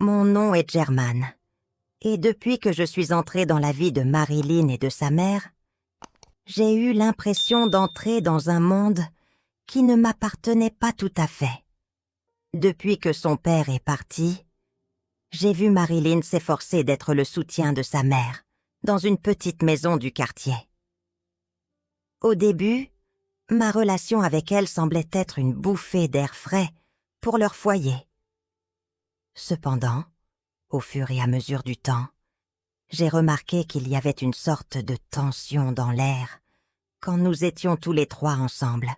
Mon nom est Germaine, et depuis que je suis entrée dans la vie de Marilyn et de sa mère, j'ai eu l'impression d'entrer dans un monde qui ne m'appartenait pas tout à fait. Depuis que son père est parti, j'ai vu Marilyn s'efforcer d'être le soutien de sa mère dans une petite maison du quartier. Au début, ma relation avec elle semblait être une bouffée d'air frais pour leur foyer. Cependant, au fur et à mesure du temps, j'ai remarqué qu'il y avait une sorte de tension dans l'air quand nous étions tous les trois ensemble.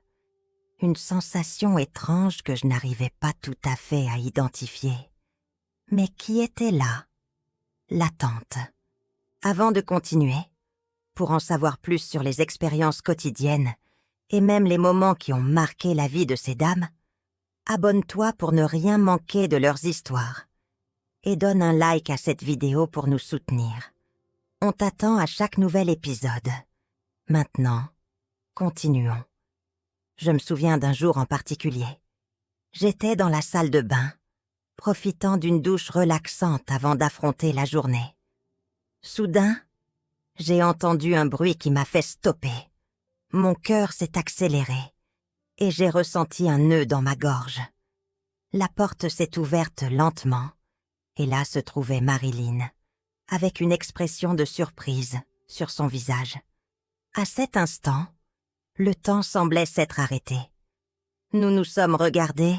Une sensation étrange que je n'arrivais pas tout à fait à identifier, mais qui était là, latente. Avant de continuer, pour en savoir plus sur les expériences quotidiennes et même les moments qui ont marqué la vie de ces dames, abonne-toi pour ne rien manquer de leurs histoires et donne un like à cette vidéo pour nous soutenir. On t'attend à chaque nouvel épisode. Maintenant, continuons. Je me souviens d'un jour en particulier. J'étais dans la salle de bain, profitant d'une douche relaxante avant d'affronter la journée. Soudain, j'ai entendu un bruit qui m'a fait stopper. Mon cœur s'est accéléré et j'ai ressenti un nœud dans ma gorge. La porte s'est ouverte lentement et là se trouvait Marilyn, avec une expression de surprise sur son visage. À cet instant, le temps semblait s'être arrêté. Nous nous sommes regardés,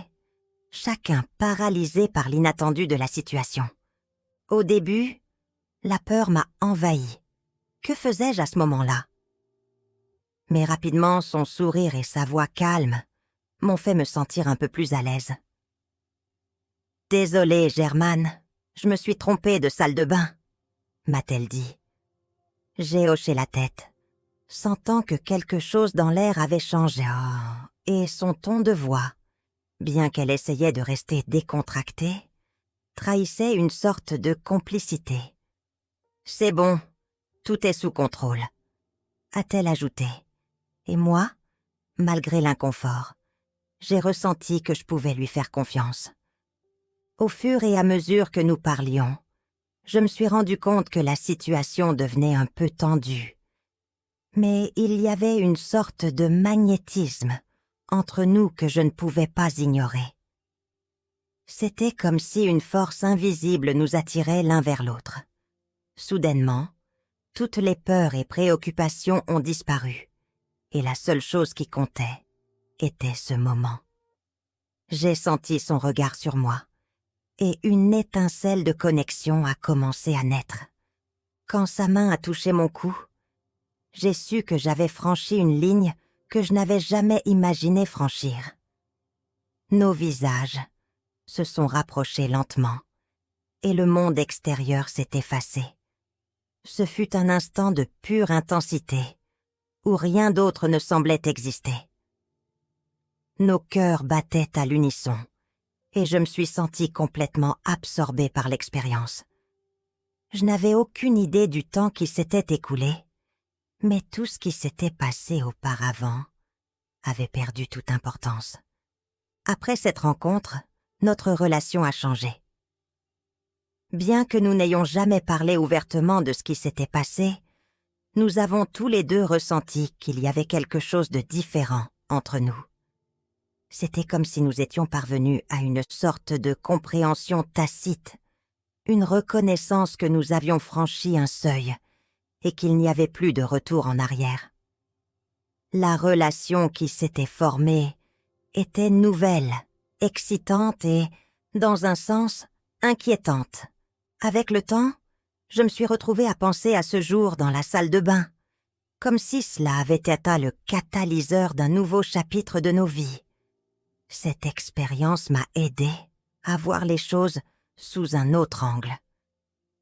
chacun paralysé par l'inattendu de la situation. Au début, la peur m'a envahi. Que faisais-je à ce moment-là? Mais rapidement, son sourire et sa voix calme m'ont fait me sentir un peu plus à l'aise. « Désolée, Germaine, je me suis trompée de salle de bain », m'a-t-elle dit. J'ai hoché la tête, sentant que quelque chose dans l'air avait changé, et son ton de voix, bien qu'elle essayait de rester décontractée, trahissait une sorte de complicité. « C'est bon, tout est sous contrôle », a-t-elle ajouté. Et moi, malgré l'inconfort, j'ai ressenti que je pouvais lui faire confiance. Au fur et à mesure que nous parlions, je me suis rendu compte que la situation devenait un peu tendue. Mais il y avait une sorte de magnétisme entre nous que je ne pouvais pas ignorer. C'était comme si une force invisible nous attirait l'un vers l'autre. Soudainement, toutes les peurs et préoccupations ont disparu, et la seule chose qui comptait était ce moment. J'ai senti son regard sur moi, et une étincelle de connexion a commencé à naître. Quand sa main a touché mon cou, j'ai su que j'avais franchi une ligne que je n'avais jamais imaginé franchir. Nos visages se sont rapprochés lentement, et le monde extérieur s'est effacé. Ce fut un instant de pure intensité, où rien d'autre ne semblait exister. Nos cœurs battaient à l'unisson, et je me suis sentie complètement absorbée par l'expérience. Je n'avais aucune idée du temps qui s'était écoulé, mais tout ce qui s'était passé auparavant avait perdu toute importance. Après cette rencontre, notre relation a changé. Bien que nous n'ayons jamais parlé ouvertement de ce qui s'était passé, nous avons tous les deux ressenti qu'il y avait quelque chose de différent entre nous. C'était comme si nous étions parvenus à une sorte de compréhension tacite, une reconnaissance que nous avions franchi un seuil et qu'il n'y avait plus de retour en arrière. La relation qui s'était formée était nouvelle, excitante et, dans un sens, inquiétante. Avec le temps, je me suis retrouvée à penser à ce jour dans la salle de bain, comme si cela avait été le catalyseur d'un nouveau chapitre de nos vies. Cette expérience m'a aidée à voir les choses sous un autre angle.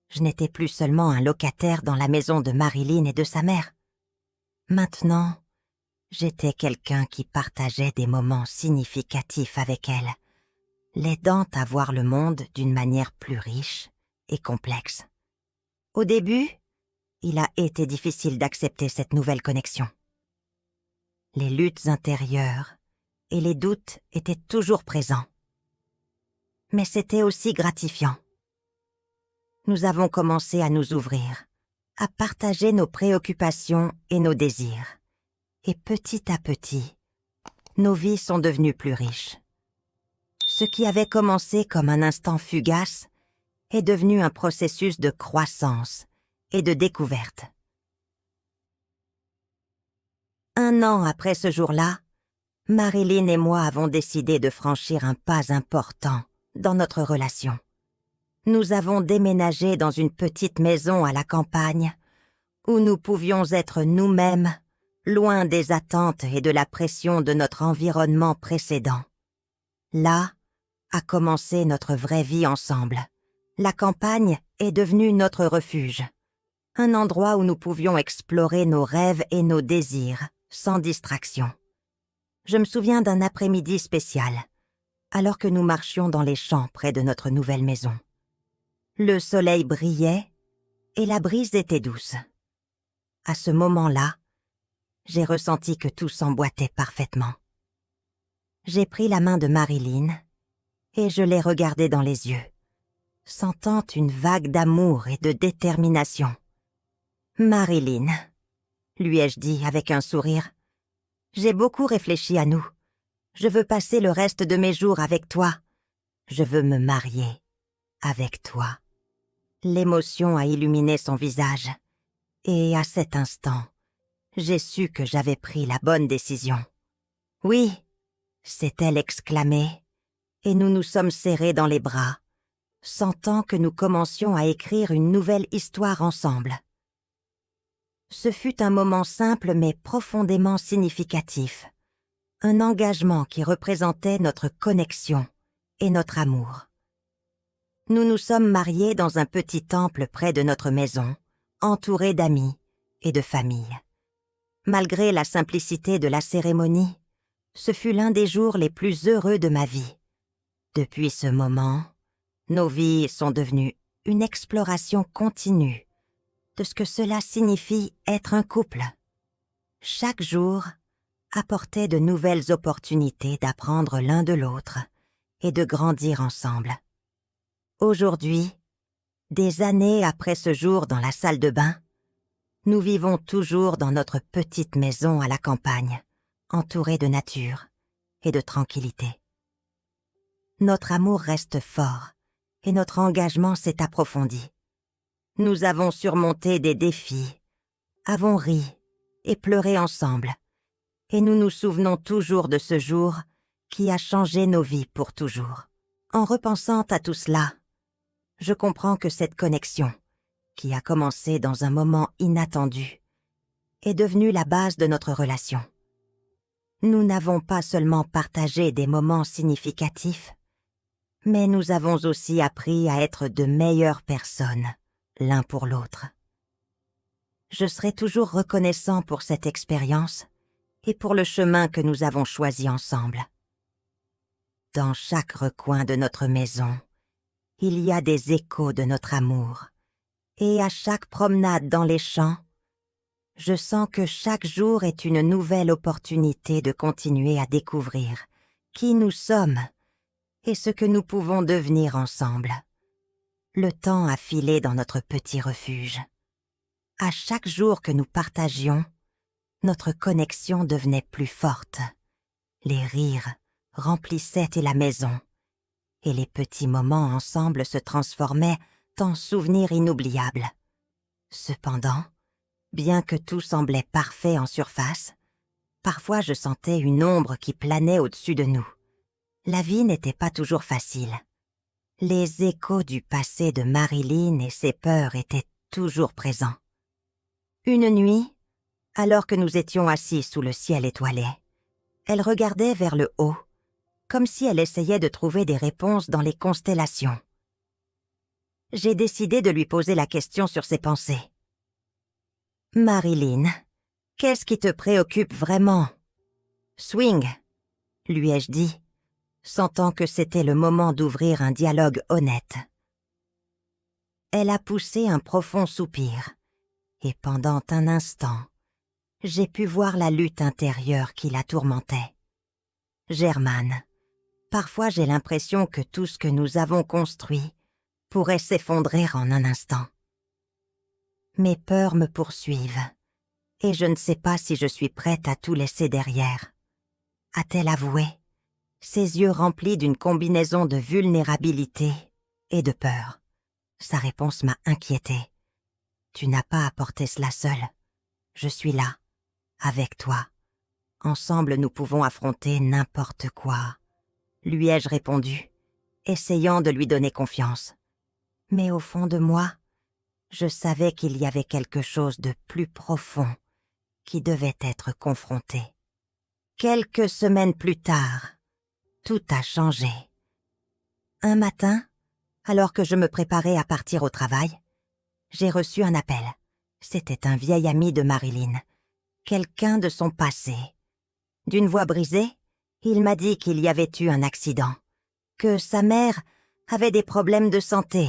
Je n'étais plus seulement un locataire dans la maison de Marilyn et de sa mère. Maintenant, j'étais quelqu'un qui partageait des moments significatifs avec elle, l'aidant à voir le monde d'une manière plus riche et complexe. Au début, il a été difficile d'accepter cette nouvelle connexion. Les luttes intérieures et les doutes étaient toujours présents. Mais c'était aussi gratifiant. nous avons commencé à nous ouvrir, à partager nos préoccupations et nos désirs. Et petit à petit, nos vies sont devenues plus riches. Ce qui avait commencé comme un instant fugace est devenu un processus de croissance et de découverte. 1 an après ce jour-là, Marilyn et moi avons décidé de franchir un pas important dans notre relation. Nous avons déménagé dans une petite maison à la campagne où nous pouvions être nous-mêmes, loin des attentes et de la pression de notre environnement précédent. Là a commencé notre vraie vie ensemble. La campagne est devenue notre refuge, un endroit où nous pouvions explorer nos rêves et nos désirs sans distraction. Je me souviens d'un après-midi spécial, alors que nous marchions dans les champs près de notre nouvelle maison. Le soleil brillait et la brise était douce. À ce moment-là, j'ai ressenti que tout s'emboîtait parfaitement. J'ai pris la main de Marilyn et je l'ai regardée dans les yeux, sentant une vague d'amour et de détermination. « Marilyn », lui ai-je dit avec un sourire, « j'ai beaucoup réfléchi à nous. Je veux passer le reste de mes jours avec toi. Je veux me marier avec toi. » L'émotion a illuminé son visage, et à cet instant, j'ai su que j'avais pris la bonne décision. « Oui !» s'est-elle exclamée, et nous nous sommes serrés dans les bras, sentant que nous commencions à écrire une nouvelle histoire ensemble. Ce fut un moment simple mais profondément significatif, un engagement qui représentait notre connexion et notre amour. Nous nous sommes mariés dans un petit temple près de notre maison, entourés d'amis et de famille. Malgré la simplicité de la cérémonie, ce fut l'un des jours les plus heureux de ma vie. Depuis ce moment, nos vies sont devenues une exploration continue de ce que cela signifie être un couple. Chaque jour apportait de nouvelles opportunités d'apprendre l'un de l'autre et de grandir ensemble. Aujourd'hui, des années après ce jour dans la salle de bain, nous vivons toujours dans notre petite maison à la campagne, entourée de nature et de tranquillité. Notre amour reste fort et notre engagement s'est approfondi. Nous avons surmonté des défis, avons ri et pleuré ensemble, et nous nous souvenons toujours de ce jour qui a changé nos vies pour toujours. En repensant à tout cela, je comprends que cette connexion, qui a commencé dans un moment inattendu, est devenue la base de notre relation. Nous n'avons pas seulement partagé des moments significatifs, mais nous avons aussi appris à être de meilleures personnes, l'un pour l'autre. Je serai toujours reconnaissant pour cette expérience et pour le chemin que nous avons choisi ensemble. Dans chaque recoin de notre maison, il y a des échos de notre amour, et à chaque promenade dans les champs, je sens que chaque jour est une nouvelle opportunité de continuer à découvrir qui nous sommes et ce que nous pouvons devenir ensemble. Le temps a filé dans notre petit refuge. À chaque jour que nous partagions, notre connexion devenait plus forte. Les rires remplissaient la maison, et les petits moments ensemble se transformaient en souvenirs inoubliables. Cependant, bien que tout semblait parfait en surface, parfois je sentais une ombre qui planait au-dessus de nous. La vie n'était pas toujours facile. Les échos du passé de Marilyn et ses peurs étaient toujours présents. Une nuit, alors que nous étions assis sous le ciel étoilé, elle regardait vers le haut, comme si elle essayait de trouver des réponses dans les constellations. J'ai décidé de lui poser la question sur ses pensées. « Marilyn, qu'est-ce qui te préoccupe vraiment ? » « Swing », lui ai-je dit, sentant que c'était le moment d'ouvrir un dialogue honnête. Elle a poussé un profond soupir, et pendant un instant, j'ai pu voir la lutte intérieure qui la tourmentait. Germaine, parfois j'ai l'impression que tout ce que nous avons construit pourrait s'effondrer en un instant. Mes peurs me poursuivent, et je ne sais pas si je suis prête à tout laisser derrière. A-t-elle avoué, ses yeux remplis d'une combinaison de vulnérabilité et de peur? Sa réponse m'a inquiétée. Tu n'as pas à porter cela seule. Je suis là, avec toi. Ensemble, nous pouvons affronter n'importe quoi, lui ai-je répondu, essayant de lui donner confiance. Mais au fond de moi, je savais qu'il y avait quelque chose de plus profond qui devait être confronté. Quelques semaines plus tard, tout a changé. Un matin, alors que je me préparais à partir au travail, j'ai reçu un appel. C'était un vieil ami de Marilyn, quelqu'un de son passé. D'une voix brisée, il m'a dit qu'il y avait eu un accident, que sa mère avait des problèmes de santé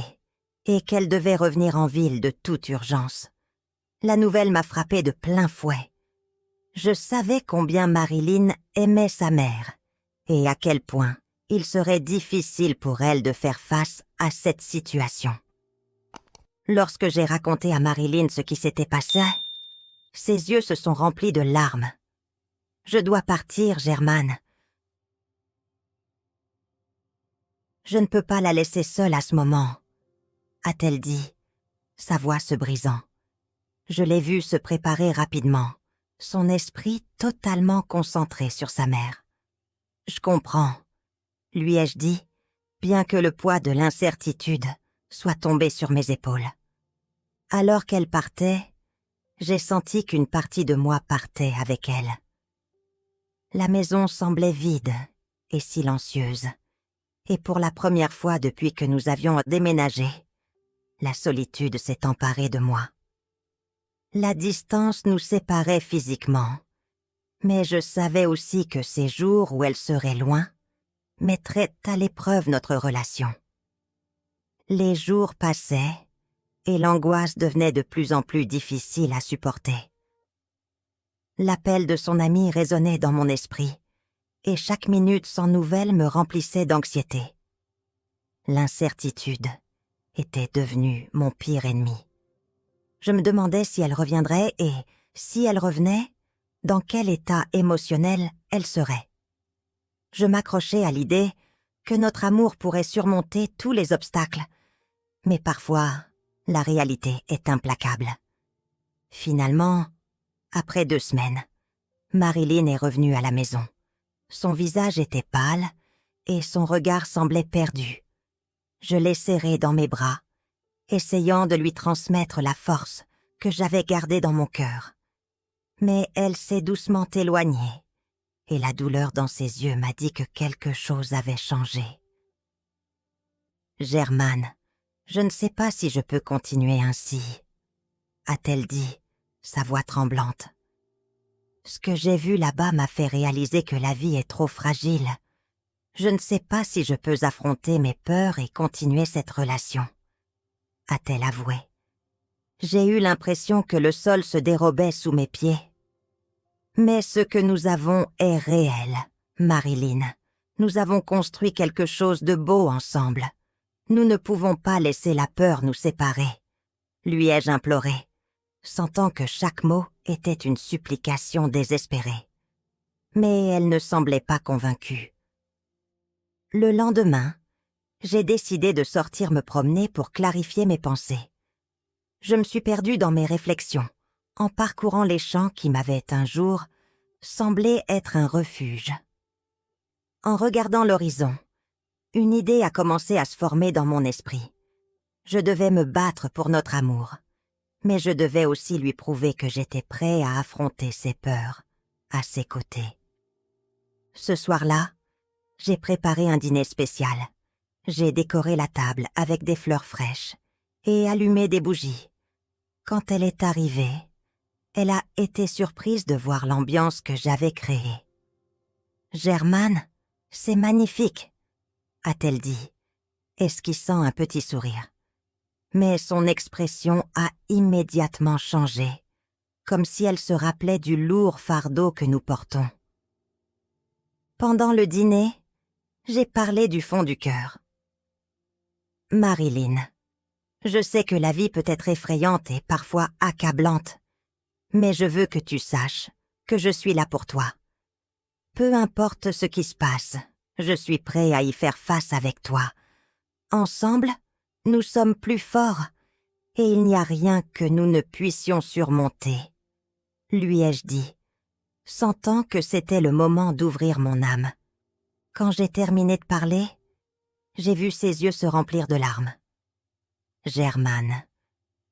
et qu'elle devait revenir en ville de toute urgence. La nouvelle m'a frappée de plein fouet. Je savais combien Marilyn aimait sa mère et à quel point il serait difficile pour elle de faire face à cette situation. Lorsque j'ai raconté à Marilyn ce qui s'était passé, ses yeux se sont remplis de larmes. « Je dois partir, Germaine. Je ne peux pas la laisser seule à ce moment, » a-t-elle dit, sa voix se brisant. Je l'ai vue se préparer rapidement, son esprit totalement concentré sur sa mère. « Je comprends, » lui ai-je dit, bien que le poids de l'incertitude soit tombé sur mes épaules. Alors qu'elle partait, j'ai senti qu'une partie de moi partait avec elle. La maison semblait vide et silencieuse, et pour la première fois depuis que nous avions déménagé, la solitude s'est emparée de moi. La distance nous séparait physiquement, mais je savais aussi que ces jours où elle serait loin mettraient à l'épreuve notre relation. Les jours passaient, et l'angoisse devenait de plus en plus difficile à supporter. L'appel de son ami résonnait dans mon esprit, et chaque minute sans nouvelles me remplissait d'anxiété. L'incertitude était devenue mon pire ennemi. Je me demandais si elle reviendrait et, si elle revenait, dans quel état émotionnel elle serait. Je m'accrochais à l'idée que notre amour pourrait surmonter tous les obstacles, mais parfois, la réalité est implacable. Finalement, après 2 semaines, Marilyn est revenue à la maison. Son visage était pâle et son regard semblait perdu. Je l'ai serrée dans mes bras, essayant de lui transmettre la force que j'avais gardée dans mon cœur. Mais elle s'est doucement éloignée, et la douleur dans ses yeux m'a dit que quelque chose avait changé. « Germaine, je ne sais pas si je peux continuer ainsi, » a-t-elle dit, sa voix tremblante. Ce que j'ai vu là-bas m'a fait réaliser que la vie est trop fragile. Je ne sais pas si je peux affronter mes peurs et continuer cette relation, a-t-elle avoué. J'ai eu l'impression que le sol se dérobait sous mes pieds. Mais ce que nous avons est réel, Marilyn. Nous avons construit quelque chose de beau ensemble. Nous ne pouvons pas laisser la peur nous séparer, lui ai-je imploré, sentant que chaque mot était une supplication désespérée. Mais elle ne semblait pas convaincue. Le lendemain, j'ai décidé de sortir me promener pour clarifier mes pensées. Je me suis perdue dans mes réflexions, en parcourant les champs qui m'avaient un jour semblé être un refuge. En regardant l'horizon, une idée a commencé à se former dans mon esprit. Je devais me battre pour notre amour, mais je devais aussi lui prouver que j'étais prêt à affronter ses peurs, à ses côtés. Ce soir-là, j'ai préparé un dîner spécial. J'ai décoré la table avec des fleurs fraîches et allumé des bougies. Quand elle est arrivée, elle a été surprise de voir l'ambiance que j'avais créée. « Germaine, c'est magnifique !» a-t-elle dit, esquissant un petit sourire. Mais son expression a immédiatement changé, comme si elle se rappelait du lourd fardeau que nous portons. Pendant le dîner, j'ai parlé du fond du cœur. « Marilyn, Je sais que la vie peut être effrayante et parfois accablante, mais je veux que tu saches que je suis là pour toi. Peu importe ce qui se passe, je suis prêt à y faire face avec toi. Ensemble, nous sommes plus forts, et il n'y a rien que nous ne puissions surmonter. Lui ai-je dit, sentant que c'était le moment d'ouvrir mon âme. Quand j'ai terminé de parler, j'ai vu ses yeux se remplir de larmes. « Germane,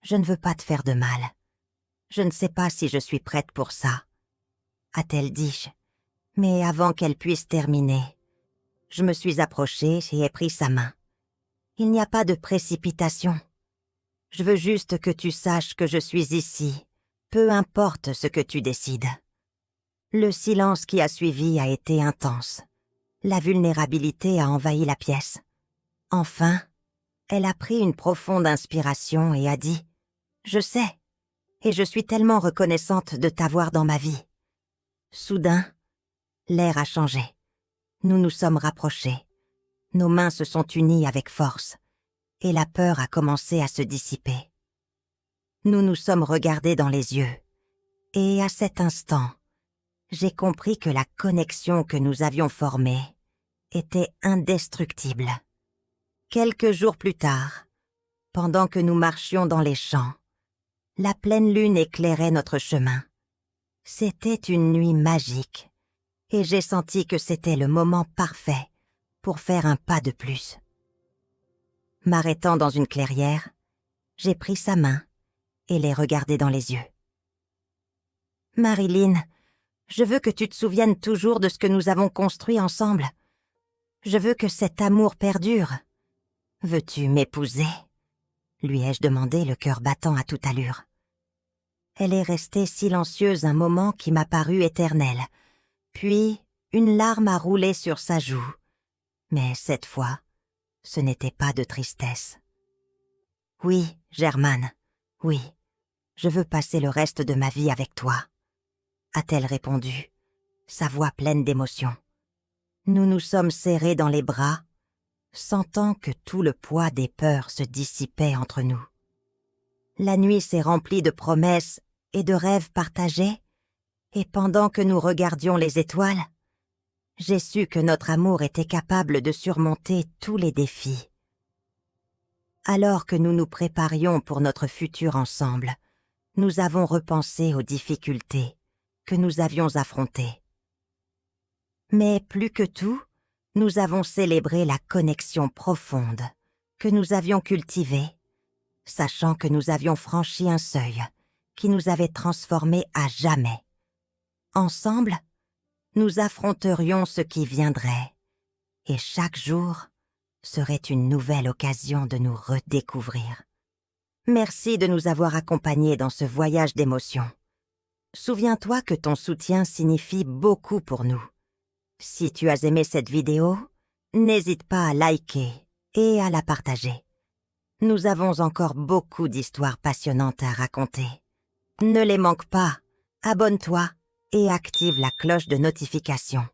je ne veux pas te faire de mal. Je ne sais pas si je suis prête pour ça, » a-t-elle dit. Mais avant qu'elle puisse terminer, je me suis approchée et ai pris sa main. Il n'y a pas de précipitation. Je veux juste que tu saches que je suis ici, peu importe ce que tu décides. Le silence qui a suivi a été intense. La vulnérabilité a envahi la pièce. Enfin, elle a pris une profonde inspiration et a dit « Je sais, et je suis tellement reconnaissante de t'avoir dans ma vie. » Soudain, l'air a changé. Nous nous sommes rapprochés. Nos mains se sont unies avec force, et la peur a commencé à se dissiper. Nous nous sommes regardés dans les yeux, et à cet instant, j'ai compris que la connexion que nous avions formée était indestructible. Quelques jours plus tard, pendant que nous marchions dans les champs, la pleine lune éclairait notre chemin. C'était une nuit magique, et j'ai senti que c'était le moment parfait pour faire un pas de plus. M'arrêtant dans une clairière, j'ai pris sa main et l'ai regardée dans les yeux. « Marilyn, je veux que tu te souviennes toujours de ce que nous avons construit ensemble. Je veux que cet amour perdure. Veux-tu m'épouser ?» lui ai-je demandé, le cœur battant à toute allure. Elle est restée silencieuse un moment qui m'a paru éternel. Puis, une larme a roulé sur sa joue. Mais cette fois, ce n'était pas de tristesse. « Oui, Germane, oui, je veux passer le reste de ma vie avec toi, » a-t-elle répondu, sa voix pleine d'émotion. Nous nous sommes serrés dans les bras, sentant que tout le poids des peurs se dissipait entre nous. La nuit s'est remplie de promesses et de rêves partagés, et pendant que nous regardions les étoiles, j'ai su que notre amour était capable de surmonter tous les défis. Alors que nous nous préparions pour notre futur ensemble, nous avons repensé aux difficultés que nous avions affrontées. Mais plus que tout, nous avons célébré la connexion profonde que nous avions cultivée, sachant que nous avions franchi un seuil qui nous avait transformés à jamais. Ensemble, nous affronterions ce qui viendrait, et chaque jour serait une nouvelle occasion de nous redécouvrir. Merci de nous avoir accompagnés dans ce voyage d'émotions. Souviens-toi que ton soutien signifie beaucoup pour nous. Si tu as aimé cette vidéo, n'hésite pas à liker et à la partager. Nous avons encore beaucoup d'histoires passionnantes à raconter. Ne les manque pas, abonne-toi et active la cloche de notification.